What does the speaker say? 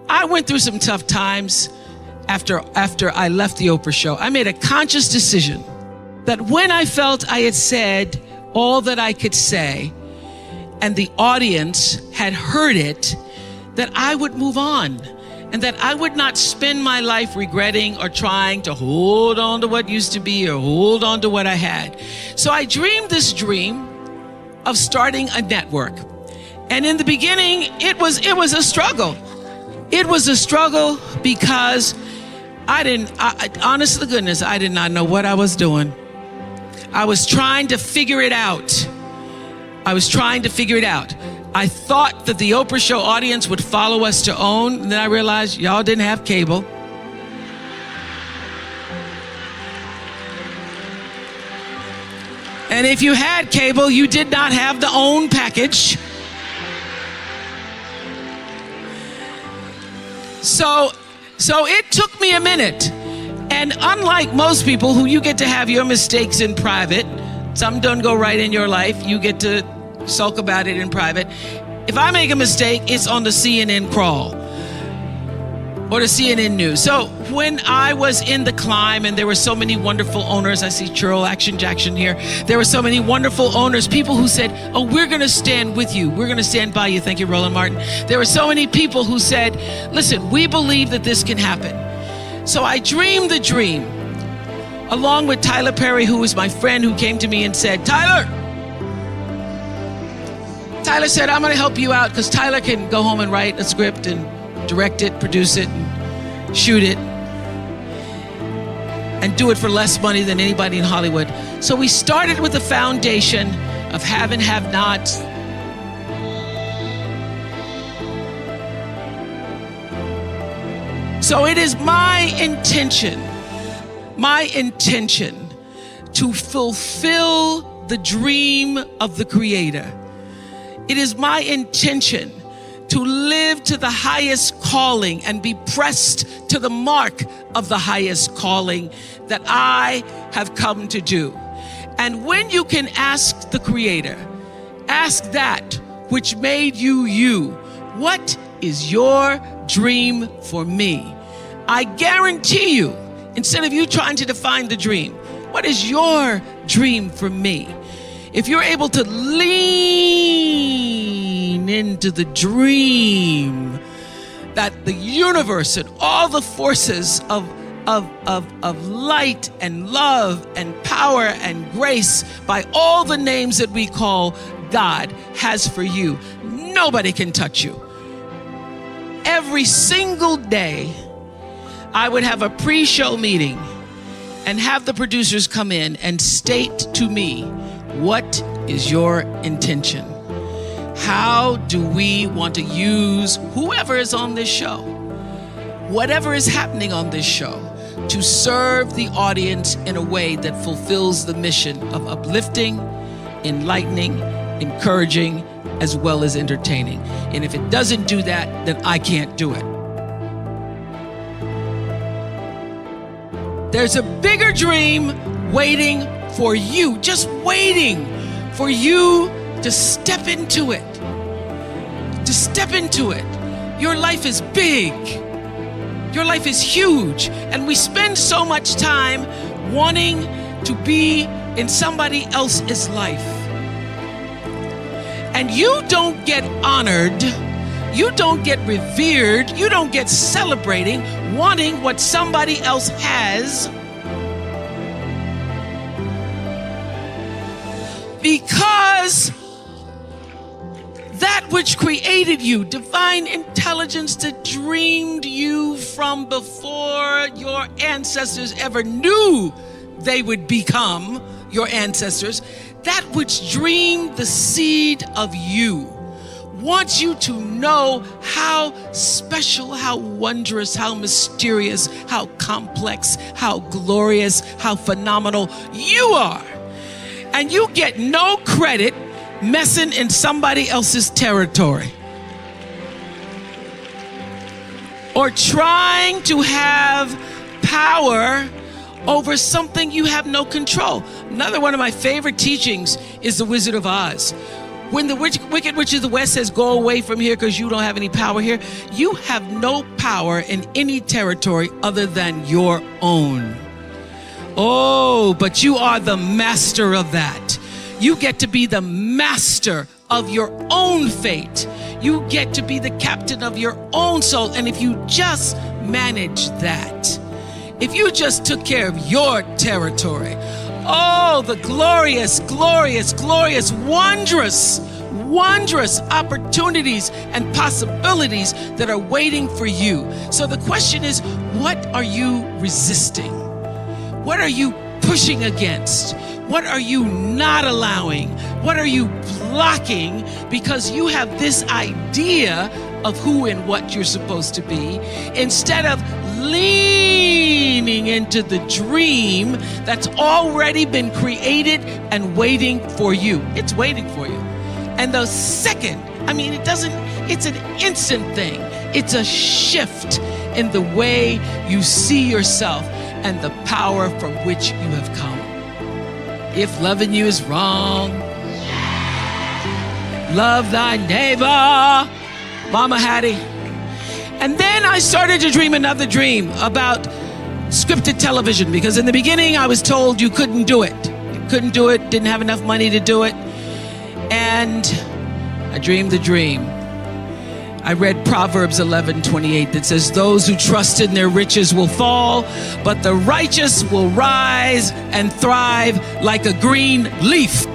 I went through some tough times after I left the Oprah show. I made a conscious decision that when I felt I had said all that I could say and the audience had heard it, that I would move on and that I would not spend my life regretting or trying to hold on to what used to be or hold on to what I had. So I dreamed this dream of starting a network. And in the beginning, it was a struggle. It was a struggle because honest to goodness, I did not know what I was doing. I was trying to figure it out. I thought that the Oprah show audience would follow us to OWN, and then I realized y'all didn't have cable. And if you had cable, you did not have the OWN package. So it took me a minute. And unlike most people who you get to have your mistakes in private, some don't go right in your life, you get to sulk about it in private. If I make a mistake, it's on the CNN crawl or the CNN news. So when I was in the climb and there were so many wonderful owners, I see Churl Action Jackson here. There were so many wonderful owners, people who said, oh, we're going to stand with you. We're going to stand by you. Thank you, Roland Martin. There were so many people who said, listen, we believe that this can happen. So I dreamed the dream along with Tyler Perry, who was my friend, who came to me and said, Tyler said, I'm going to help you out, because Tyler can go home and write a script and direct it, produce it, and shoot it, and do it for less money than anybody in Hollywood. So we started with the foundation of have and have nots. So it is my intention to fulfill the dream of the Creator. It is my intention to live to the highest calling and be pressed to the mark of the highest calling that I have come to do. And when you can ask the Creator, ask that which made you you, what is your dream for me? I guarantee you, instead of you trying to define the dream, what is your dream for me? If you're able to lean into the dream that the universe and all the forces of light and love and power and grace, by all the names that we call God, has for you, nobody can touch you. Every single day, I would have a pre-show meeting and have the producers come in and state to me, what is your intention? How do we want to use whoever is on this show, whatever is happening on this show, to serve the audience in a way that fulfills the mission of uplifting, enlightening, encouraging, as well as entertaining? And if it doesn't do that, then I can't do it. There's a bigger dream waiting for you, just waiting for you to step into it. To step into it. Your life is big. Your life is huge. And we spend so much time wanting to be in somebody else's life. And you don't get honored, you don't get revered, you don't get celebrating wanting what somebody else has, because that which created you, divine intelligence that dreamed you from before your ancestors ever knew they would become your ancestors, that which dreamed the seed of you, wants you to know how special, how wondrous, how mysterious, how complex, how glorious, how phenomenal you are. And you get no credit messing in somebody else's territory or trying to have power over something you have no control. Another one of my favorite teachings is The Wizard of Oz, When the wicked witch of the West says, go away from here because you don't have any power here, you have no power in any territory other than your own. Oh, but you are the master of that. You get to be the master of your own fate. You get to be the captain of your own soul. And if you just manage that, if you just took care of your territory, oh, the glorious, glorious, glorious, wondrous, wondrous opportunities and possibilities that are waiting for you. So the question is, what are you resisting? What are you pushing against? What are you not allowing? What are you blocking because you have this idea of who and what you're supposed to be, instead of leaning into the dream that's already been created and waiting for you. It's waiting for you. And the second, it's an instant thing. It's a shift in the way you see yourself and the power from which you have come. If loving you is wrong, love thy neighbor. Mama Hattie. And then I started to dream another dream about scripted television, because in the beginning I was told you couldn't do it. You couldn't do it, didn't have enough money to do it. And I dreamed the dream. I read Proverbs 11:28 that says, those who trust in their riches will fall, but the righteous will rise and thrive like a green leaf.